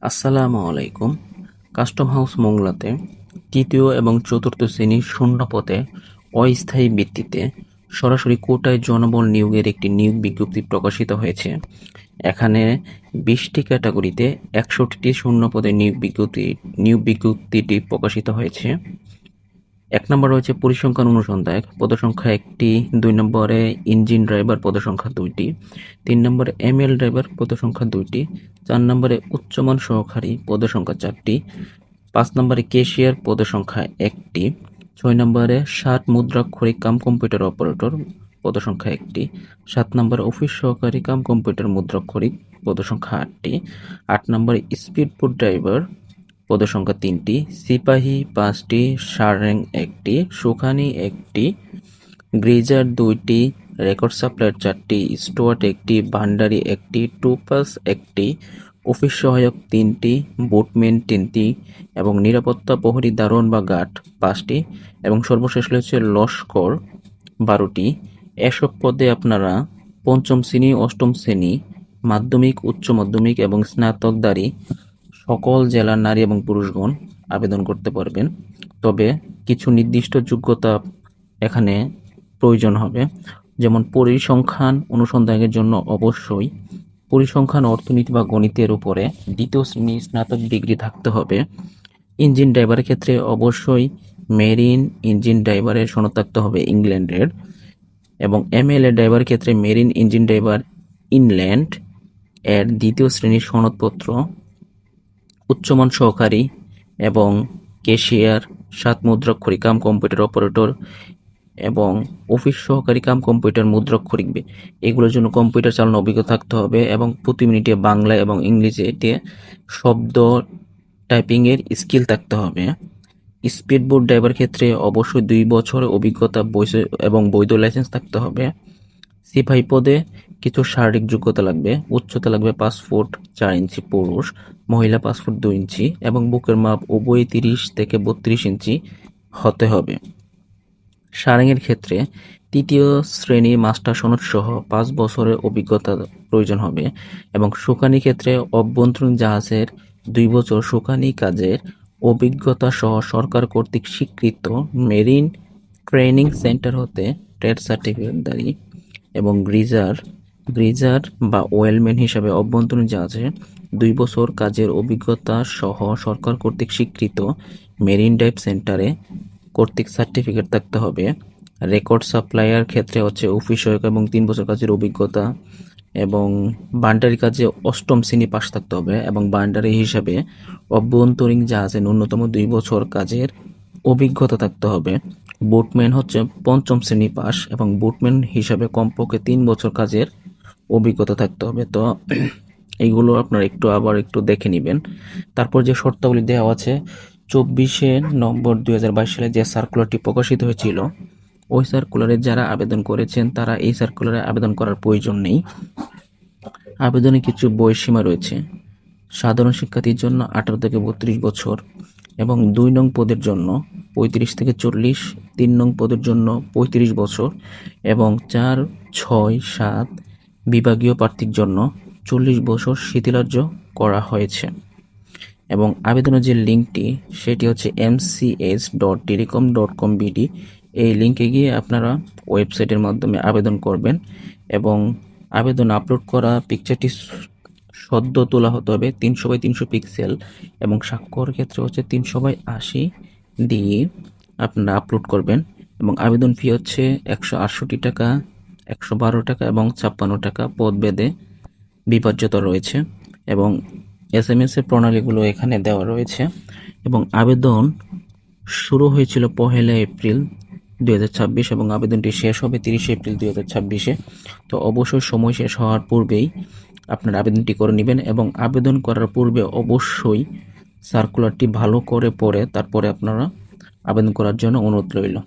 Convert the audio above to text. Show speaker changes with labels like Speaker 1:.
Speaker 1: আসসালামু আলাইকুম। Custom house মোংলাতে তৃতীয় এবং চতুর্থ শ্রেণীর শূন্য পদে অস্থায়ী ভিত্তিতে সরাসরি কোটায় জনবল নিয়োগের একটি নিয়োগ বিজ্ঞপ্তি প্রকাশিত হয়েছে। এখানে 20টি ক্যাটাগরিতে 61টি শূন্য পদে নিয়োগ বিজ্ঞপ্তিটি প্রকাশিত হয়েছে। 1 নম্বরে রয়েছে পরিসংখ্যান অনুসন্ধায়ক, পদসংখ্যা 1টি। 2 নম্বরে ইঞ্জিন ড্রাইভার, পদসংখ্যা 2টি। 3 নম্বরে এমএল ড্রাইভার, পদসংখ্যা 2টি। 4 নম্বরে উচ্চমান সহকারী, পদসংখ্যা 4টি। 5 নম্বরে ক্যাশিয়ার, পদসংখ্যা 1টি। 6 নম্বরে 60 মুদ্রাক্ষরিক কাম কম্পিউটার অপারেটর, পদসংখ্যা 1টি। 7 নম্বরে অফিস সহকারী কাম কম্পিউটার মুদ্রাক্ষরিক, পদসংখ্যা 8টি। 8 নম্বরে স্পিডবোট ড্রাইভার, পদসংখ্যা 3টি। সিপাহী 5টি, সারেং 1টি, সুখানি 1টি, গ্রেজার 2টি, রেকর্ড সাপ্লায়ার 4টি, স্টুয়ার্ড 1টি, ভান্ডারি 1টি, টুপাস 1টি, অফিস সহায়ক 3টি, বুটম্যান 3টি এবং নিরাপত্তা প্রহরী দারোয়ান বা গার্ড 5টি এবং সর্বশেষ রয়েছে লস্কর 12টি। এসব পদে আপনারা পঞ্চম শ্রেণী, অষ্টম শ্রেণী, মাধ্যমিক, উচ্চ মাধ্যমিক এবং স্নাতকধারী সকল জেলার নারী এবং পুরুষগণ আবেদন করতে পারবেন। তবে কিছু নির্দিষ্ট যোগ্যতা এখানে প্রয়োজন হবে, যেমন পরিসংখ্যান অনুসন্ধানের জন্য অবশ্যই পরিসংখ্যান, অর্থনীতি বা গণিতের উপরে 2য় শ্রেণী স্নাতক ডিগ্রি থাকতে হবে। ইঞ্জিন ড্রাইভারের ক্ষেত্রে অবশ্যই মেরিন ইঞ্জিন ড্রাইভারের সনদ থাকতে হবে ইংল্যান্ডের, এবং এমএলএ ড্রাইভারের ক্ষেত্রে মেরিন ইঞ্জিন ড্রাইভার ইনল্যান্ড এর 2য় শ্রেণীর সনদপত্র। উচ্চমান সহকারী এবং ক্যাশিয়ার, 7 মুদ্রাক্ষরিক কাম কম্পিউটার অপারেটর এবং অফিস সহকারী কাম কম্পিউটার মুদ্রাক্ষরিক, এগুলোর জন্য কম্পিউটার চালানোর অভিজ্ঞতা থাকতে হবে এবং প্রতি মিনিটে বাংলা এবং ইংরেজিতে শব্দ টাইপিংয়ের স্কিল থাকতে হবে। স্পিডবোট ড্রাইভার ক্ষেত্রে অবশ্যই 2 বছরের অভিজ্ঞতা এবং বৈধ লাইসেন্স থাকতে হবে। সিপাহী পদে কিছু শারীরিক যোগ্যতা লাগবে। উচ্চতা লাগবে 5 ফুট 4 ইঞ্চি পুরুষ, মহিলা 5 ফুট 2 ইঞ্চি এবং বুকের মাপ উভয় 30 থেকে 32 ইঞ্চি হতে হবে। সারেংয়ের ক্ষেত্রে 3য় শ্রেণী মাস্টার সনদ সহ 5 বছরের অভিজ্ঞতা প্রয়োজন হবে এবং সুখানি ক্ষেত্রে অভ্যন্তরীণ জাহাজের 2 বছর সুখানি কাজের অভিজ্ঞতা সহ সরকার কর্তৃক স্বীকৃত মেরিন ট্রেনিং সেন্টার হতে ট্রেড সার্টিফিকেটধারী এবং গ্রিজার বা ওয়েলম্যান হিসাবে অভ্যন্তরীণ জাহাজে 2 বছর কাজের অভিজ্ঞতা সহ সরকার কর্তৃক স্বীকৃত মেরিন ডাইভ সেন্টারে কর্তৃক সার্টিফিকেট থাকতে হবে। রেকর্ড সাপ্লায়ার ক্ষেত্রে হচ্ছে অফিস সহায়ক এবং 3 বছর কাজের অভিজ্ঞতা এবং বান্ডারি কাজে 8ম শ্রেণী পাস থাকতে হবে এবং বান্ডারি হিসাবে অভ্যন্তরীণ জাহাজে ন্যূনতম 2 বছর কাজের অভিজ্ঞতা থাকতে হবে। বুটম্যান হচ্ছে 5ম শ্রেণী পাস এবং বুটম্যান হিসাবে কমপক্ষে 3 বছর কাজের অভিজ্ঞতা থাকতে হবে। তো এইগুলো আপনারা আবার একটু দেখে নেবেন। তারপর যে শর্তাবলী দেওয়া আছে, 24 নভেম্বর 2022 সালে যে সার্কুলারটি প্রকাশিত হয়েছিল, ওই সার্কুলারে যারা আবেদন করেছেন তারা এই সার্কুলারে আবেদন করার প্রয়োজন নেই। আবেদনে কিছু বয়সসীমা রয়েছে। সাধারণ শিক্ষার্থীর জন্য 18 থেকে 32 বছর এবং 2 নং পদের জন্য 35 থেকে 40, 3 নং পদের জন্য 35 বছর এবং 4, 6, 7 বিভাগীয় প্রার্থীর জন্য 40 বছর শিথিলাজ্য করা হয়েছে। এবং আবেদনের যে লিঙ্কটি সেটি হচ্ছে mcs.telecom.com.bd। এই লিঙ্কে গিয়ে আপনারা ওয়েবসাইটের মাধ্যমে আবেদন করবেন এবং আবেদন আপলোড করা পিকচারটি সদ্য তোলা হতে হবে 300x300 পিক্সেল এবং স্বাক্ষর ক্ষেত্রে হচ্ছে 300x80 দিয়ে আপনারা আপলোড করবেন এবং আবেদন ফি হচ্ছে 168 টাকা, 112 টাকা এবং 56 টাকা পদভেদে বিভাজ্যতা রয়েছে এবং SMS এর প্রণালীগুলো এখানে দেওয়া রয়েছে এবং আবেদন শুরু হয়েছিল 1 এপ্রিল 2026 এবং আবেদনটি শেষ হবে 30 এপ্রিল 2026। তো অবশ্যই সময় শেষ হওয়ার পূর্বেই আপনার আবেদনটি করে নেবেন এবং আবেদন করার পূর্বে অবশ্যই সার্কুলারটি ভালো করে পড়ে তারপরে আপনারা আবেদন করার জন্য অনুরোধ রইল।